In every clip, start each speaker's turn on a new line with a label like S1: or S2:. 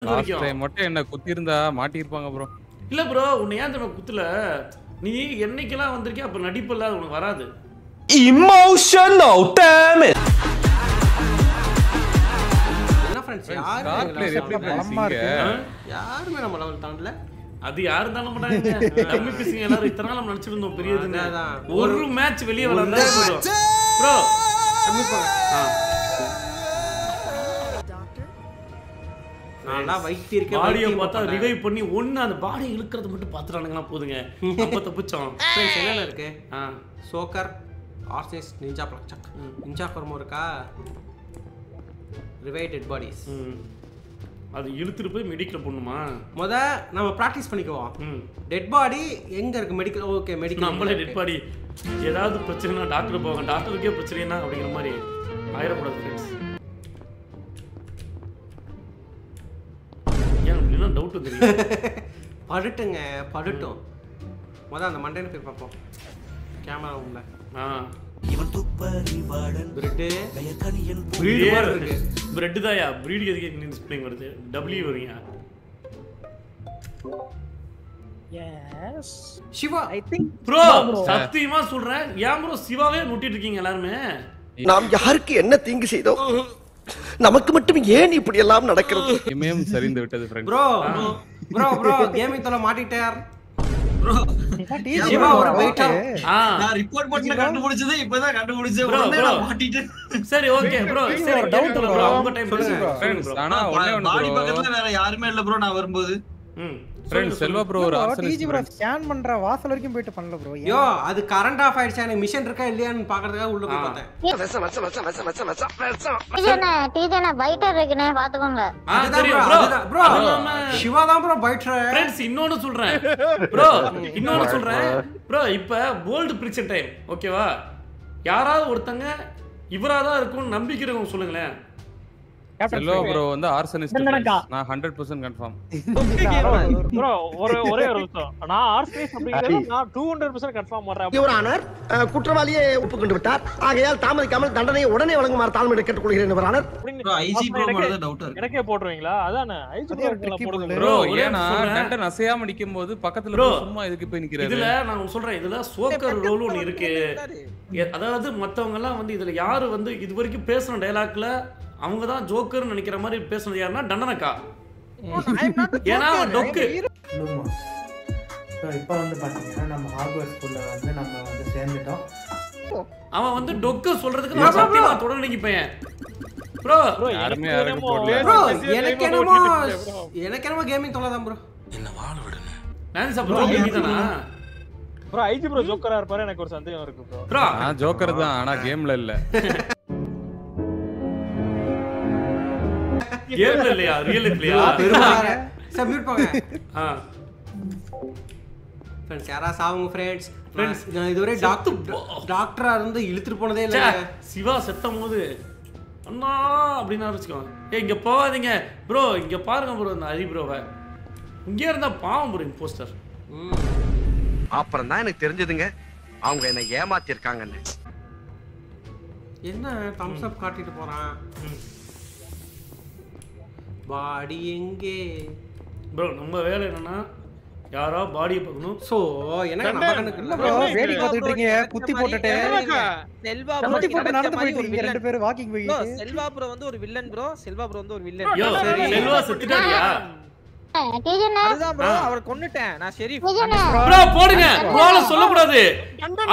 S1: Last time மட்டும் என்ன குத்தி இருந்தா மாட்டி இருப்பாங்க ப்ரோ.
S2: இல்ல ப்ரோ உன்னை ஏன் தெரியுமா குத்துல நீ என்னைக்கெல்லாம் வந்திருக்கே அப்ப நடிப்பு இல்லாத உனக்கு வராது.
S3: Emotional damn it.
S4: என்ன फ्रेंड्स யாரு
S1: எப்படி பேசுறீங்க?
S4: யாருமே நம்ம லெவல் தாண்டல.
S2: அது யாரு தான மாட்டாங்க. டம்மி பீசிங் எல்லாரும் இத்தனை நாள் நம்ம நடிச்சிருந்தோம் பெரியதுன்னு. ஒரு மேட்ச் வெளிய வளர்ந்தா போதும். ப்ரோ
S4: டம்மி போங்க. நான் வைத்தி இருக்கேன்.
S2: பாடியை பார்த்தா ரிவைவ் பண்ணி ஒண்ணு அந்த பாடியை இழுக்கிறது மட்டும் பாத்துறானுங்களா போதுங்க. அப்ப தப்பிச்சோம்.
S4: फ्रेंड्स என்னென்ன இருக்கு? சோக்கர், ஆர்சிஸ், நிஞ்சா பிளக்சக். நிஞ்சா ஃபார்ம் இருக்கா? Revive dead bodies.
S2: அது இழுத்துட்டு போய் மெடிக்கல் பண்ணுமா?
S4: நம்ம பிராக்டீஸ் பண்ணிக்குவோம். டெட் பாடி எங்க இருக்கு? மெடிக்கல். Okay medical.
S2: நம்மளே டெட் பாடி ஏதாவது பிரச்சனைனா டாக்டர் போவாங்க. டாக்டருக்கே பிரச்சனைனா அப்படிங்கிற மாதிரி ஆயிரக்கூடாது ஃப்ரெண்ட்ஸ். ஏன் அப்படின்னா டவுட் தெரியும்.
S4: படுட்டுங்க படுட்டும். அந்த மண்டையில போய் பார்ப்போம். கேமரா உள்ள.
S5: இவன் துப்பறி வாடன்
S4: பிரெட்
S5: கயக்கனியன்
S4: பிரீட் மாதிரி இருக்கு.
S2: பிரெட் தான்யா. பிரீட் எதுக்கு நீ ஸ்பெல்லிங் வருது? W வருங்க.
S6: Yes
S4: Siva
S6: I think
S2: bro சத்தியமா சொல்றேன். ஏன் ப்ரோ சிவாவே நோட்டிட்டு இருக்கீங்க எல்லாரும்?
S3: நாம் யாருக்கு என்ன தீங்கு செய்தோம்? நமக்கு மட்டும் ஏன் இப்படி எல்லாம் நடக்கிறது?
S1: இமயம் சரிந்து விட்டது ஃப்ரெண்ட்ஸ்.
S4: ப்ரோ கேமிங் தல மாட்டிட்டார்.
S5: ப்ரோ
S4: சிவா ஒரு வெயிட்டர்.
S5: நான் ரிப்போர்ட் பண்ண கண்டுபிடிச்சதே இப்பதான் கண்டுபிடிச்சேன். உடனே நான் மாட்டிட்டேன்.
S2: சரி ஓகே ப்ரோ சரி டவுட் ப்ரோ உங்க டைம்
S1: ஃப்ரெண்ட்ஸ் ஆனா ஒண்ணே ஒண்ணு
S5: பாடி
S1: ப்ரோ.
S5: பக்கத்துல வேற யாருமே இல்ல ப்ரோ நான் வரும்போது.
S1: ஃப்ரெண்ட்ஸ் செல்வா ப்ரோ ஒரு
S6: டிஜி ப்ரோ ஸ்கேன் பண்ற வாசல் வரைக்கும் போயிட்டு பண்ணல ப்ரோ.
S4: யோ அது கரண்ட் ஆஃப் ஆயிடுச்சு. எனக்கு மிஷன் இருக்கா இல்லையான்னு பார்க்கிறதுக்காக உள்ள போய் பார்த்தேன்.
S7: டிஜேனா பைட்டர் இருக்குனே பாத்துக்கோங்க.
S4: அதுதான் ப்ரோ சிவா தான் ப்ரோ பைட்டர்.
S2: ஃப்ரெண்ட்ஸ் இன்னொன்னு சொல்றேன் ப்ரோ இப்ப போல்ட் பிரிக்ஷன் டைம் ஓகேவா? யாராவது ஒருத்தங்க இவராதான் இருக்கும்னு நம்பிக்கை இருக்கவங்க சொல்லுங்களேன்.
S1: செல்வா ப்ரோ வந்து ஆர்சனிஸ்ட். நான் 100% கன்ஃபார்ம்.
S6: ப்ரோ ஒரே ஒரு நிமிஷம். நான் ஆர்சனிஸ்ட் அப்படிங்கறது நான் 200% கன்ஃபார்ம் பண்றேன்.
S3: யுவர் ஆனர் குற்றவாளியை ஒப்புக்கொண்டு விட்டார். ஆகையால் தாமதிக்காமல் தண்டனையை உடனே வழங்குமாறு தாழ்மையை கேட்டுக்கொள்கிறேன் your honour.
S5: Bro IG bro மேல தான் டவுட் இருக்கு.
S6: எனக்கே போடுறீங்களா? அதானே ஐஜி ப்ரோ போடுங்க
S1: ப்ரோ. ஏனா டண்டன் அசையாம நிக்கும்போது பக்கத்துல சும்மா இதுக்கு போய் நிக்கிறாரு.
S2: இதுல நான் சொல்றேன் இதுல சோக்கர் ரோல் ஒன்னு இருக்கு. அதாவது மத்தவங்க எல்லாம் வந்து இதுல யாரு வந்து இதுவரைக்கும் பேசுன டயலாக்ல அவங்க தான் ஜோக்கர்னு நினைக்கிற மாதிரி பேசுனது யாருன்னா டண்டனக்கா. ஏன்னா டொக்கு
S8: இப்போ வந்து பாத்தீங்கன்னா நம்ம ஹார்வர்ட் ஸ்கூல்ல வந்து நம்ம வந்து சேர்ந்துட்டோம்.
S2: அவன் வந்து டொக்கு சொல்றதுக்கு நான் சத்தியமா தொடர்ந்து நினைப்பேன். ப்ரோ
S1: யாருமே யாருக்கு போடல.
S4: ப்ரோ எனக்கு என்னமோ கேமிங் தொலைதான் ப்ரோ.
S5: என்ன வாழ விடுங்க.
S2: நான் சாப்பிடுற கேமிங் தானா?
S6: ப்ரோ ஐஜி ப்ரோ ஜோக்கரா இருப்பாரு. எனக்கு ஒரு சந்தேகம் இருக்கு ப்ரோ.
S2: ப்ரோ
S1: நான் ஜோக்கர் தான் ஆனா கேம்ல இல்ல.
S2: கேம்ல இல்லையா? ரியல் இல்லையா?
S4: பெருமாளே சப்மிட் போங்க. ஃப்ரெண்ட்ஸ் யாரா சாவுங்க ஃப்ரெண்ட்ஸ். நான் இதுவரை டாக்டரா இருந்து இழுத்துட்டு போனதே இல்ல.
S2: சிவா செத்தம்போது அண்ணா அப்படின்னு ஆரம்பிச்சுக்கோ. இங்க போகாதீங்க ப்ரோ. இங்க பாருங்க ப்ரோ இந்த ஹரி ப்ரோவை. இங்கே இருந்தா பாவம் ப்ரோ போஸ்டர்.
S3: அப்புறம் தான் எனக்கு தெரிஞ்சதுங்க அவங்க என்ன ஏமாத்தி இருக்காங்கன்னு.
S4: என்ன தம்ஸ் அப் காட்டிட்டு போறான். பாடி எங்கே
S2: ப்ரோ நம்ம வேலை என்னன்னா யாரா பாடியை பார்க்கணும்.
S4: சோ எனக்கு நம்ம கண்ணுக்கு இல்ல
S6: ப்ரோ
S8: வேடி பார்த்துட்டு இருக்கீங்க. குத்தி போட்டுட்டே
S9: செல்வா
S8: குத்தி போட்டு நடந்து போயிட்டு இருக்கீங்க ரெண்டு பேரும் வாக்கிங் போய்.
S9: ப்ரோ செல்வா ப்ரோ வந்து ஒரு வில்லன் ப்ரோ. செல்வா ப்ரோ வந்து ஒரு வில்லன்.
S2: யோ செல்வா செத்துட்டாரியா?
S7: டிஜேனா
S9: அதுதான் ப்ரோ அவரை கொன்னுட்டேன் நான். ஷெரீஃப்
S2: ப்ரோ போடுங்க. ப்ரோல சொல்ல கூடாது.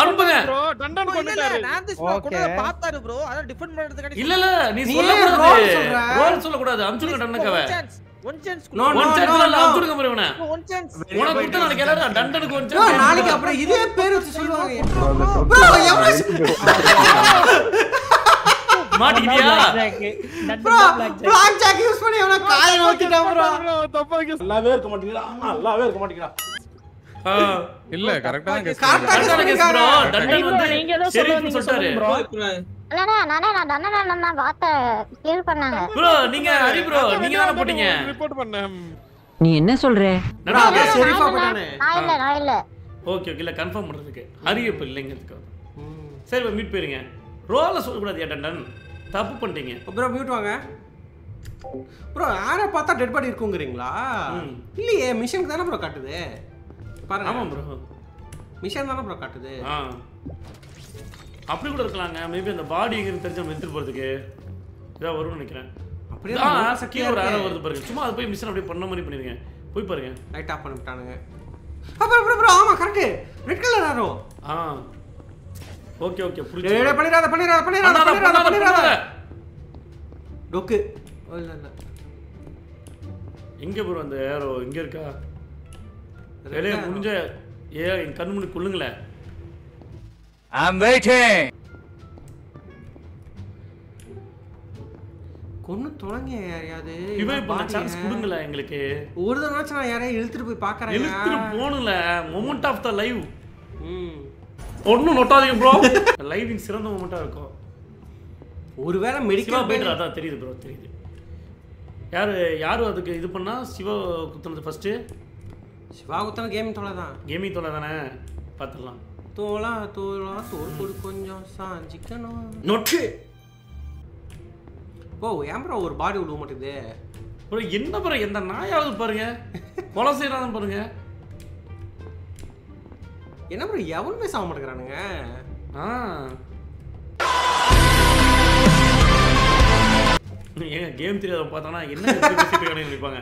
S2: அனுப்புங்க
S6: ப்ரோ டண்டன் கொன்னுட்டாரு.
S9: நான் தான் கூட பார்த்தாரு ப்ரோ. அத டிஃபெண்ட் பண்றதுக்கு
S2: இல்ல நீ சொல்ல கூடாது. ரோல் சொல்ல கூடாது. அம்சுங்க டண்டனக்கவே
S9: ஒன் சான்ஸ்
S4: நோ
S2: அம்சுங்க ப்ரோ இவனை.
S9: ஒன் சான்ஸ்
S2: உனக்கு கொடுத்த நாளைக்கு எல்லாரும் டண்டனுக்கு ஒன் சான்ஸ்.
S4: நாளைக்கு அப்புறம் இதே பேர் வச்சு சொல்லுவாங்க. ப்ரோ
S2: மாட்டிக்கிட்டியா?
S4: ப்ரோ பிளாக் ஜாக் யூஸ் பண்ணி அவன காய நோத்திட்டான் ப்ரோ.
S8: நல்லாவே இருக்க மாட்டீங்களா?
S1: இல்ல கரெக்ட்டா தான் கெஸ்
S2: கரெக்டான கெஸ் ப்ரோ. டண்டன் வந்து ஷெரீஃப் சொல்றாரு.
S7: நான் டண்டனா வாத்த கிளியர் பண்ணாங்க.
S2: ப்ரோ நீங்க ஹரி ப்ரோ நீங்க தான போட்டீங்க.
S6: ரிப்போர்ட் பண்ணேன்.
S9: நீ என்ன சொல்ற?
S4: நான் ஷெரீஃபா போட்டானே.
S7: நான் இல்ல
S2: ஓகே இல்ல கன்ஃபார்ம் பண்றதுக்கு ஹரி இப்ப இல்லைங்கிறதுக்கு. சரி மீட் போயிருங்க. ரோல சொல்ல கூடாது. டண்டன் தப்பு பண்ணிட்டீங்க
S4: ப்ரோ மியூட் வாங்க. ப்ரோ யாரை பார்த்தா டெட் பாடி இருக்குங்கிறீங்களா? இல்லையே மிஷனுக்கு தானே ப்ரோ காட்டுது. பாருங்க.
S2: ஆமாம் ப்ரோ
S4: மிஷன் தானே ப்ரோ காட்டுது.
S2: அப்படி கூட இருக்கலாங்க. மேபி அந்த பாடி எங்க தெரிஞ்ச நம்ம எடுத்துட்டு போறதுக்கு இதான் வரும்னு நினைக்கிறேன்.
S4: அப்படியே
S2: கீழே ஒரு ஆரோ வருது பாருங்க. சும்மா அது போய் மிஷன் அப்படியே பண்ண மாதிரி பண்ணிருங்க. போய் பாருங்க.
S4: லைட் ஆஃப் பண்ணிட்டானுங்க. ப்ரோ ஆமா correct. Red colour arrow.
S2: Okay okay புரியுது.
S4: டேய் பண்ணிராத. டொக்கு. இல்ல.
S2: எங்க ப்ரோ அந்த ஆரோ எங்க இருக்கா? வேலைய முடிஞ்ச என் கண்ணு முன்னாடி கொல்லுங்களே.
S10: I'm waiting.
S4: கொன்னு தொலைங்க யாரையாவது.
S2: ரிவைவ் பண்ண சான்ஸ் கொடுங்களே எங்களுக்கு.
S4: ஒரு தடவை நான் யாரையும் இழுத்துட்டு போய் பார்க்கறேன்.
S2: இழுத்துட்டு போணுல மொமெண்ட் ஆஃப் தி லைவ். ஒண்ணும் நோட்டாதீங்க ப்ரோ. லைவிங் சிறந்த மொமெண்டா இருக்கும்.
S4: ஒருவேளை மெடிக்கல்
S2: பெயிண்டர் அதான் தெரியுது ப்ரோ தெரியுது. யாரு அதுக்கு இது பண்ணா சிவா குத்துனது ஃபர்ஸ்ட்.
S4: சிவா குத்துன கேமிங் தோலை தான்.
S2: கேமிங் தோலை தானே பார்த்துடலாம்.
S4: தோலா தோல் கொடு கொஞ்சம் சாஞ்சிக்கணும்.
S2: நொட்டு.
S4: ஓ ஏன் ப்ரோ ஒரு பாடி விழுவ மாட்டேங்குது
S2: ப்ரோ? என்ன ப்ரோ எந்த நாயாவது பாருங்க கொலை செய்யறாங்க பாருங்க.
S4: என்ன ப்ரோ எவனுமே சாக மாட்டேங்கிறானுங்க.
S2: ஏங்க கேம் தெரியாத பார்த்தானா என்ன பேசிட்டு நினைப்பாங்க.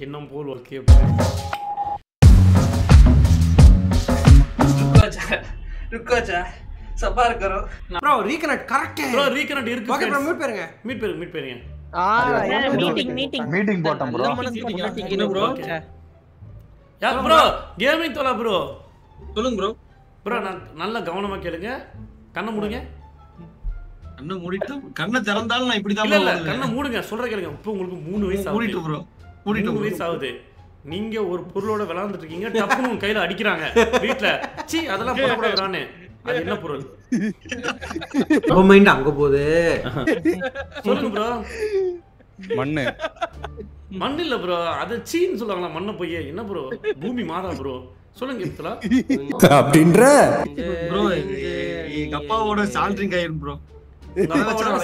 S2: இன்னும் போல் வாழ்க்கைய
S5: रुको सफार करो
S4: bro reconnect correct
S2: bro reconnect இருக்கு.
S4: ஓகே ப்ரோ மீட் பேருங்க.
S11: மீட்டிங் போட்டோம் ப்ரோ.
S9: என்ன ப்ரோ?
S2: யா ப்ரோ கேமிங் தோலா ப்ரோ
S5: சொல்லுங்க ப்ரோ.
S2: ப்ரோ நான் நல்லா கவனமா கேளுங்க. கண்ணை மூடுங்க.
S5: கண்ணை மூடிட்டு கண்ணை திறந்தாலும் நான் இப்படி தான்.
S2: இல்ல கண்ணை மூடுங்க சொல்ற கேளுங்க. இப்போ உங்களுக்கு 3 வயசு ஆகுது.
S5: மூடிட்டு ப்ரோ
S2: 3 வயசு ஆகுது. நீங்க ஒரு பொருளோட விளையாண்டுட்டு இருக்கீங்க. டப்புன்னு கையில அடிக்கிறாங்க வீட்ல. சீ அதெல்லாம் போடக்கூடாதுறானே. அது என்ன பொருள்?
S4: ஓ மைண்ட் அங்க போகுது.
S2: சொல்லுங்க ப்ரோ.
S1: மண்ணு.
S2: மண்ணு இல்ல ப்ரோ. அது சீன்னு சொல்லுவாங்களா மண்ணை போய். என்ன ப்ரோ பூமி மாதா ப்ரோ. சொல்லுங்க இப்பல
S11: அப்படின்ற
S5: ப்ரோ எங்க அப்பாவோட சால்ட்ரிங் ஆயிரும் ப்ரோ.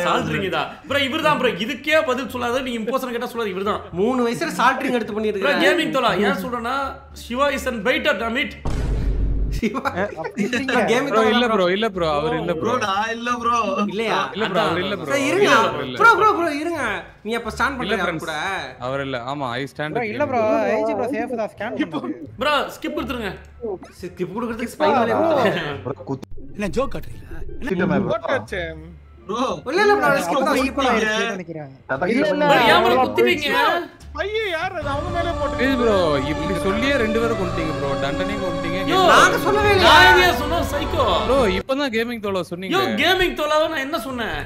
S2: சால்ட்ரிங்கதா ப்ரோ இவர்தான் ப்ரோ. இதுக்கே பதில் சொல்லாத நீ இம்போசன் கேட்டா சொல்லாத இவர்தான்.
S4: 3 வயசுல சால்ட்ரிங் எடுத்து பண்ணிருக்காரு
S2: ப்ரோ. கேமிங் தோலா ஏன் சொல்றேன்னா Siva is an fighter dammit.
S4: Siva
S1: gaming தோலா இல்ல ப்ரோ. இல்ல ப்ரோ அவர் இல்ல ப்ரோ.
S5: நான் இல்ல ப்ரோ.
S4: இல்லையா?
S1: இல்ல ப்ரோ அவர் இல்ல ப்ரோ.
S4: இருங்க ப்ரோ இருங்க. நீ அப்ப ஸ்டாண்ட் பண்ணல கூட.
S1: அவர் இல்ல. ஆமா ஐ ஸ்டாண்ட்.
S6: இல்ல ப்ரோ ஐஜி ப்ரோ சேஃப் தான் ஸ்கேன் பண்ணுங்க.
S2: ப்ரோ ஸ்கிப் கொடுத்துருங்க.
S4: ஸ்கிப் கொடுக்கிறதுக்கு ஸ்பைனலே
S11: ப்ரோ. என்ன ஜோக் காட்றீங்களா? இல்ல
S5: ப்ரோ
S4: இல்ல ப்ரோ ஸ்கிப் தான் ஈக்குவல்
S6: ஆயிடுச்சு நினைக்கிறேன்.
S2: இல்ல ஏன் ப்ரோ குத்திட்டீங்க?
S6: பைய யார் அது அவங்க மேல போட்டு.
S1: ப்ளீஸ் ப்ரோ இப்படி சொல்லியே 2 பேரை கொன்னுட்டீங்க ப்ரோ. தண்டனை கொன்னுட்டீங்க.
S4: நான் சொல்லவே இல்ல.
S2: நான் சொன்ன சைக்கோ
S1: ப்ரோ. இப்போதான் கேமிங் தோலா சொன்னீங்க.
S2: யோ கேமிங் தோலாவை நான் என்ன சொன்னேன்?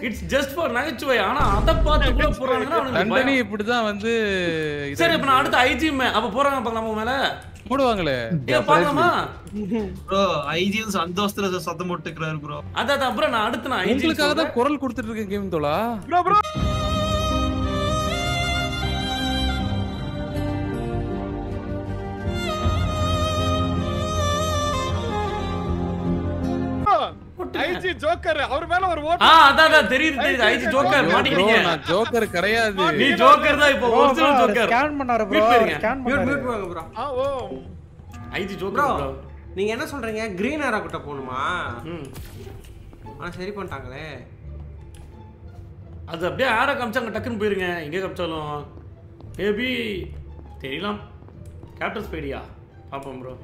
S2: இட்ஸ் ஜஸ்ட் ஃபார் நகைச்சுவை. ஆனா அத பார்த்து கூட போறாங்கன்னா அவனுக்கு
S1: தண்டனை இப்படி தான் வந்து.
S2: சரி இப்ப நான் அடுத்து ஐஜி அப்ப போறாங்க பார்க்கலாம் மேல
S1: போடுவாங்களே.
S2: ஏ பார்க்கலாமா
S5: ப்ரோ? ஐஜி சந்தோஷத்துல சத்தம் போட்டுக்கறாரு ப்ரோ.
S2: அதான் அப்புறம் நான் அடுத்து நான்
S1: உங்களுக்காக தான் குரல் கொடுத்துட்டு இருக்கேன் கேமிங் தோலா.
S6: ப்ரோ ஐஜி ஜோக்கர் அவர் மேல ஒரு ஓட்டு.
S2: அதான் தெரியுது ஐஜி ஜோக்கர் மாட்டிக்கிட்டீங்க.
S1: நான் ஜோக்கர் கிடையாது.
S2: நீ ஜோக்கர் தான். இப்போ ஒரிஜினல் ஜோக்கர்.
S6: ஸ்கேன் பண்ணாரு ப்ரோ. ஸ்கேன் பண்ணாரு.
S4: மியூட் பண்ணுங்க ப்ரோ.
S6: ஓ
S4: ஐஜி ஜோக்கர் ப்ரோ. நீங்க என்ன சொல்றீங்க? கிரீன் ஏரா கிட்ட போணுமா? சரி பண்ணிட்டாங்களே.
S2: அது அப்படியே ஆரோ காமிச்சாங்க டக்குன்னு போயிருங்க. எங்க காமிச்சாலும் மேபி தெரியலாம். கேப்டன் ஸ்பைடியா பாப்போம் ப்ரோ.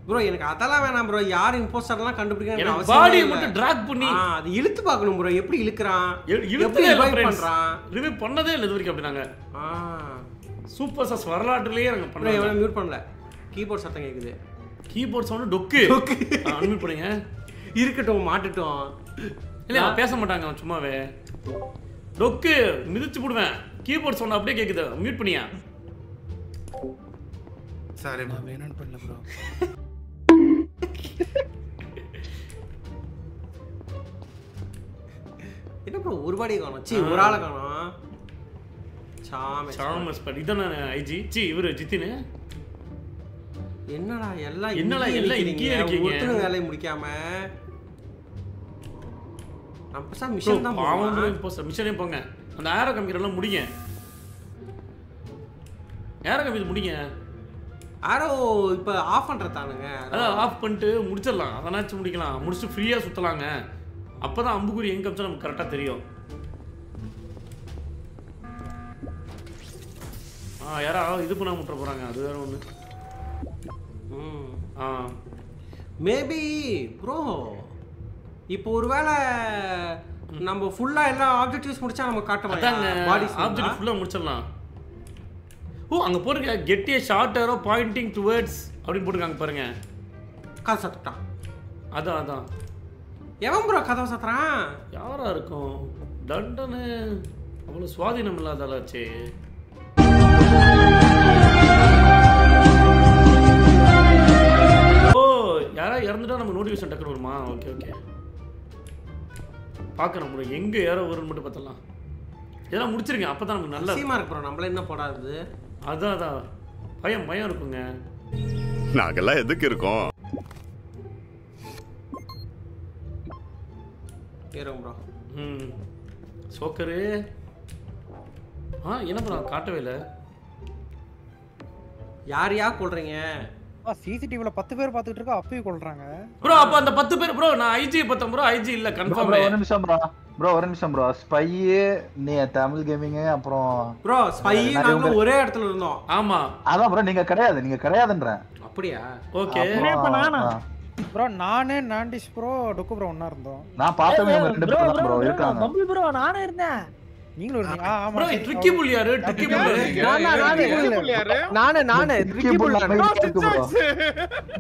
S4: ப்ரோ எனக்கு அதெல்லாம் வேணாம் ப்ரோ. யார் இம்போஸ்டர்லாம் கண்டுபிடிக்கணும் அவசியம்
S2: பாடியை
S4: இல்ல.
S2: மட்டும் டிராக் பண்ணி
S4: அது இழுத்து பார்க்கணும் ப்ரோ. எப்படி இழுக்குறான்?
S2: எப்படி
S4: ரிவைவ் பண்றான்?
S2: ரிவைவ் பண்ணதே இல்ல இது வரைக்கும் அப்படி நாங்க. சூப்பர் சாஸ் வரலாற்றிலேயே நாங்க பண்ணல.
S4: எவ்வளவு மியூட் பண்ணல. கீபோர்ட் சத்தம் கேக்குது.
S2: Keyboard sound டொக்கு. அன்மியூட் பண்ணுங்க.
S4: இருக்கட்டும் மாட்டட்டும்.
S2: இல்ல பேச மாட்டாங்க சும்மாவே. டொக்கு மிதிச்சு போடுவேன். கீபோர்ட் சவுண்ட் அப்படியே கேக்குது. மியூட் பண்ணியா?
S11: சாரி நான் வேணான்னு பண்ணல ப்ரோ.
S4: என்ன ப்ரோ ஒரு பாடி காணோம். சி ஒரு ஆளை காணோம். சாமஸ்
S2: பட் இதானே ஐஜி. சி இவரு ஜித்தின்.
S4: என்னடா எல்லாம்
S2: என்னடா எல்லாம் இங்கேயே இருக்கீங்க
S4: ஒருத்தன வேலையை முடிக்காம நம்ம மிஷன் தான்
S2: பாவம் ப்ரோ இப்போ மிஷனே போங்க அந்த ஏரோ கம்பியெல்லாம் முடிங்க ஏரோ கம்பி முடிங்க
S4: ஆரோ இப்போ ஆஃப் பண்றதானுங்க
S2: அதான் ஆஃப் பண்ணிட்டு முடிச்சிடலாம் அதனாச்சும் முடிக்கலாம் முடிச்சுட்டு ஃப்ரீயாக சுற்றலாங்க அப்போ தான் அம்புக்குறி எங்கே காமிச்சா நமக்கு கரெக்டாக தெரியும் யாராவது இது பண்ண முட்டுற போகிறாங்க அது வேற ஒன்று
S4: மேபி ப்ரோ இப்போ ஒருவேளை நம்ம ஃபுல்லா எல்லா ஆப்ஜெக்டிவ்ஸ் முடிச்சா நம்ம காட்டலாம்
S2: பாடி ஆப்ஜெக்ட் ஃபுல்லா முடிச்சிடலாம் ஓ அங்க போடுங்க get a short arrow pointing towards அப்படி போட்டுருக்காங்க பாருங்க
S4: கதை சத்தட்டான்
S2: அதான்
S4: எவன் ப்ரோ கதவை சத்துறான்
S2: யாரா இருக்கும் தண்டனை அவ்வளவு சுவாதீனம் இல்லாதாலாச்சே ஓ யாரா இறந்துட்டா நம்ம நோட்டிஃபிகேஷன் டக்குனு வருமா ஓகே பார்க்கணும் முடியும் எங்க யாரோ வரும்னு மட்டும் பார்த்தலாம் இதெல்லாம் முடிச்சிருங்க அப்பதான் நமக்கு நல்ல
S4: சீமா இருக்கு ப்ரோ நம்மள என்ன போடாது
S2: அதான் பயம் இருக்குங்க
S12: நாங்கெல்லாம் எதுக்கு இருக்கோம்
S4: ஏறுங்க ப்ரோ
S2: சோக்கரு என்ன ப்ரோ காட்டவே இல்லை
S4: யாரையா கொல்றீங்க
S13: சிசிடிவில 10 பேர் பாத்துட்டு இருக்கா அப்பவே கொல்றாங்க
S2: ப்ரோ அப்ப அந்த 10 பேர் ப்ரோ நான் ஐஜி பார்த்தேன் ப்ரோ ஐஜி இல்ல கன்ஃபார்ம்
S11: ஒரு நிமிஷம் ப்ரோ ஸ்பை நீ தமிழ் கேமிங் அப்புறம்
S4: ப்ரோ ஸ்பை நாங்க ஒரே இடத்துல இருந்தோம்
S2: ஆமா
S11: அதான் ப்ரோ நீங்க கிடையாதுன்றேன்
S4: அப்படியா
S2: ஓகே
S13: ப்ரோ நானே நாண்டிஸ் ப்ரோ டுக்கு ப்ரோ ஒண்ணா இருந்தோம்
S11: நான் பார்த்தவே அவங்க ரெண்டு பேரும் ப்ரோ இருக்காங்க
S9: பம்பிள் ப்ரோ நானே இருந்தேன்
S13: நீங்களும் இருந்தீங்க ஆமா
S2: ப்ரோ ட்ரிக்கி புல் யாரு ட்ரிக்கி புல்
S9: நானே ட்ரிக்கி புல்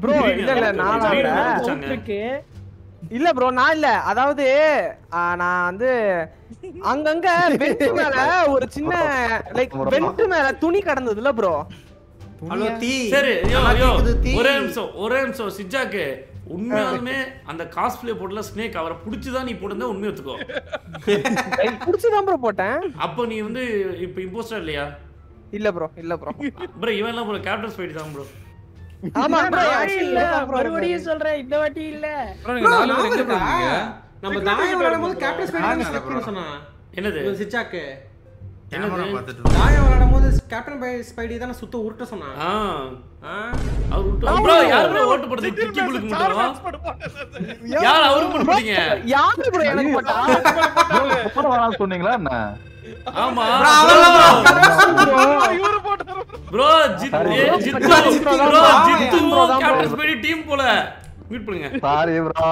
S9: ப்ரோ இல்ல நானா இல்ல ப்ரோ நான் இல்ல அதாவது நான் வந்து அங்கங்க பெஞ்ச் மேல ஒரு சின்ன லைக் பெஞ்ச் மேல துணி கடந்ததுல ப்ரோ
S4: ஹலோ டீ
S2: சரி ஒரே நிமிஷம் சிஜாக்கு உண்மையாலுமே அந்த காஸ்ப்ளே போடல ஸ்னேக் அவரை புடிச்சுதான் நீ போடுறத உண்மையை ஒத்துக்கோ
S9: புடிச்சுதான் ப்ரோ போட்டேன்
S2: அப்போ நீ வந்து இப்போ இம்போஸ்டர் இல்லையா
S9: இல்ல ப்ரோ
S2: ப்ரோ இவன் எல்லாம் ப்ரோ கேப்டன் ஸ்பைட் தான் ப்ரோ
S9: ஆமா ப்ரோ இல்ல மறுபடியும் சொல்றேன் இந்த வாட்டி இல்ல
S1: ப்ரோ நீங்க நாலு பேர் எங்க போறீங்க
S4: நம்ம தாயம் விளையாடும்போது கேப்டன் ஸ்பைட் செலக்ட் சொன்னா
S2: என்னது
S4: சிச்சாக்கு
S5: கேமரா பார்த்துட்டு
S4: தாயம் விளையாடும்போது கேப்டன் ஸ்பைடி தான சுத்த உருட்ட சொன்னா
S2: அவர் உருட்ட ப்ரோ யார் ப்ரோ ஓட்டு போடுறது ட்ரிக்கி புல்லுக்கு மட்டும் யார் அவருக்கு போட்டு போட்டீங்க
S9: யாரு ப்ரோ எனக்கு போட்டா
S11: ப்ரோ வரணும் சொன்னீங்களா என்ன
S2: ஆமா bro Jithu captain Spidey team போல மீட் பண்ணுங்க
S11: சாரி ப்ரோ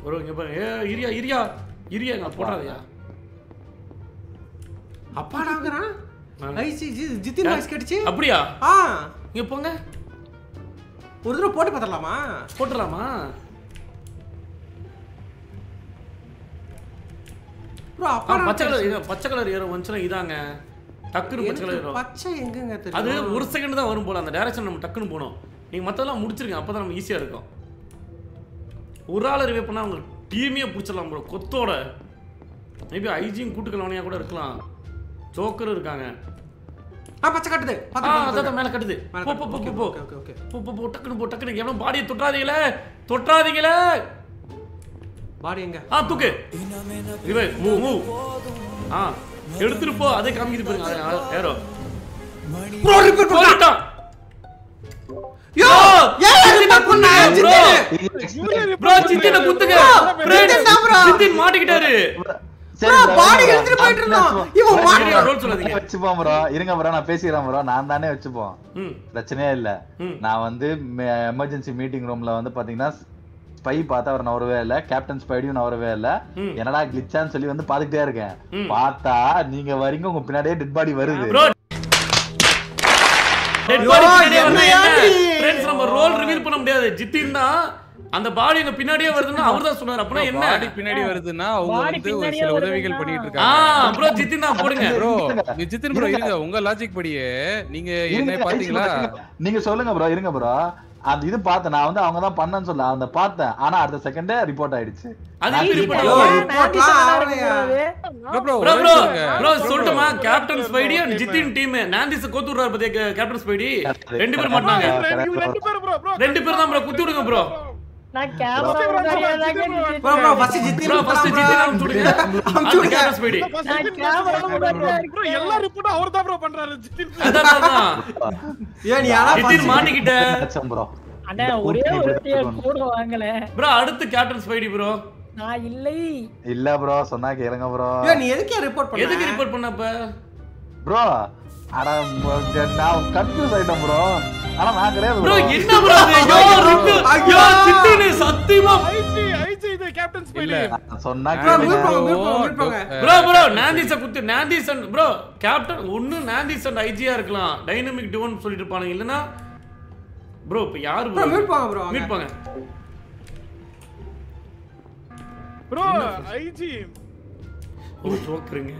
S2: ப்ரோ இங்க பாருங்க இரியா நான் போடாதயா
S4: அப்பாடாங்கறான் ஐசி ஜித்தின் வாய்ஸ் கேட்டுச்சு
S2: அப்படியே இங்க போங்க
S4: ஒரு தடவை போட்டு பார்த்தலாமா ப்ரோ அப்பா
S2: பச்சை கலர் ஏறும் வந்துச்சுனா இதாங்க டக்குனு பச்சை கலர் ஏறும்
S4: பச்சை எங்கங்க தெரியும்
S2: அது ஒரு செகண்ட் தான் வரும் போல அந்த டைரக்ஷன் நம்ம டக்குனு போணும் நீங்க மத்ததெல்லாம் முடிச்சிருங்க அப்பதான் நம்ம ஈஸியா இருக்கும் ஒரு ஆளை ரிவே பண்ணா அவங்க டீமையே பிடிச்சிடலாம் ப்ரோ கொத்தோட மேபி ஐஜியும் கூட்டுக்கலவனையா கூட இருக்கலாம் ஜோக்கரும் இருக்காங்க
S4: பச்சை கட்டுது
S2: அதான் மேல கட்டுது போ டக்குனு எவனும் பாடியை தொட்டாதீங்களே
S4: பாடி எங்க
S2: தூக்கு ரிவே மூவ் எடுத்துட்டு போ அதே காமிக்குது பாருங்க ஏரோ ப்ரோ ரிப்பீட் பண்ணிட்டான் யோ ஏன் கொன்னா ப்ரோ ஜித்தின குத்துங்க ஜித்தின் மாட்டிக்கிட்டாரு
S11: சரி
S4: பாடி எடுத்துட்டு போயிட்டு இருந்தோம் இவன் மாட்டி
S2: ரோல் சொல்லாதீங்க
S11: வெச்சுப்போம் ப்ரோ இருங்க ப்ரோ நான் பேசிறேன் ப்ரோ நான் தானே வெச்சுப்போம் பிரச்சனையே இல்ல நான் வந்து எமர்ஜென்சி மீட்டிங் ரூம்ல வந்து பாத்தீங்கன்னா ஸ்பை பார்த்தா அவர் நவரவே இல்ல கேப்டன் ஸ்பைடியும் நவரவே இல்ல என்னடா கிளிச்சான்னு சொல்லி வந்து பாத்துக்கிட்டே இருக்கேன் பார்த்தா நீங்க வரீங்க உங்க பின்னாடியே டெட் பாடி வருது
S2: ஃப்ரெண்ட்ஸ் நம்ம ரோல் ரிவீல் பண்ண முடியாது ஜித்தின் தான் அந்த பாடி எங்க பின்னாடியே வருதுன்னா அவர்தான் சொன்னார் அப்பனா என்ன
S1: பாடி பின்னாடி வருதுன்னா அவங்க வந்து ஒரு சில உதவிகள் பண்ணிட்டு இருக்காங்க
S2: ப்ரோ ஜித்தின் தான் போடுங்க
S1: ப்ரோ ஜித்தின் ப்ரோ இருங்க உங்க லாஜிக் படியே நீங்க என்ன பாத்தீங்களா
S11: நீங்க சொல்லுங்க ப்ரோ இருங்க ப்ரோ அந்த இது பார்த்தேன் நான் வந்து அவங்க தான் பண்ணன்னு சொல்ல அந்த பார்த்தேன் ஆனா அடுத்த செகண்டே ரிப்போர்ட் ஆயிடுச்சு
S2: ப்ரோ சொல்லட்டுமா captain Spidey and Jithin team நாந்திஸ் கோத்துறாரு பத்தியா கேப்டன் ஸ்பைடி ரெண்டு பேர் மாட்டாங்க ரெண்டு பேர் தான் ப்ரோ குத்தி விடுங்க ப்ரோ
S14: நான் கேமரா
S4: ப்ரோ ஃபர்ஸ்ட் ஜித்தின்
S2: சுடுங்க அந்த கேப்டன் ஸ்பைடி
S14: நான் கேமரா
S6: ப்ரோ எல்லா ரிப்போர்ட் அவர் தான் ப்ரோ பண்றாரு ஜித்தின்
S2: ஏன் நீ யாரா ஜித்தின் மாட்டிக்கிட்ட
S11: ப்ரோ
S14: அண்ணா ஒரே ஒரு கூட வாங்கல
S2: ப்ரோ அடுத்து கேப்டன் ஸ்பைடி ப்ரோ
S14: நான்
S11: இல்ல ப்ரோ சொன்னா கேளுங்க ப்ரோ
S4: ஏன் நீ எதுக்கு ரிப்போர்ட் பண்ண
S2: எதுக்கு ரிப்போர்ட் பண்ணப்ப
S11: ப்ரோ அட நான் கன்ஃபியூஸ் ஆயிட்டேன் ப்ரோ ஆனா நான் கிடையாது
S2: ப்ரோ என்ன ப்ரோ இது ஐயோ ஜித்தின் சத்தியமா
S6: ஐஜி இது கேப்டன் ஸ்பைடி
S11: சொன்னா
S2: ப்ரோ நாந்திஸ் குத்து நாந்திஸ் ப்ரோ கேப்டன் ஒன்னு நாந்திஸ் அண்ட் ஐஜியா இருக்கலாம் டைனமிக் டிவன் சொல்லிட்டு இருப்பாங்க இல்லனா ப்ரோ இப்ப யாரு ப்ரோ மீட் பாங்க
S6: ப்ரோ ஐஜி
S2: ஓ ஜோக்கருங்க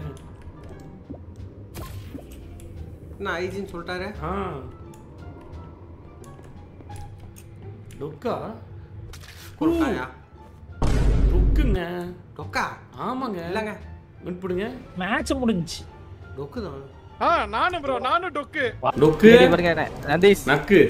S4: நான் ஐஜின்னு சொல்லிட்டாரு
S2: டொக்கா
S4: கொடுத்தாயா
S2: டொக்குங்க
S4: டொக்கா
S2: ஆமாங்க
S4: இல்லங்க
S2: மீட் பண்ணுங்க
S14: மேட்ச் முடிஞ்சி
S4: டொக்கு தான்
S6: நானும் ப்ரோ நானும் டொக்கு
S2: டொக்கு நக்கு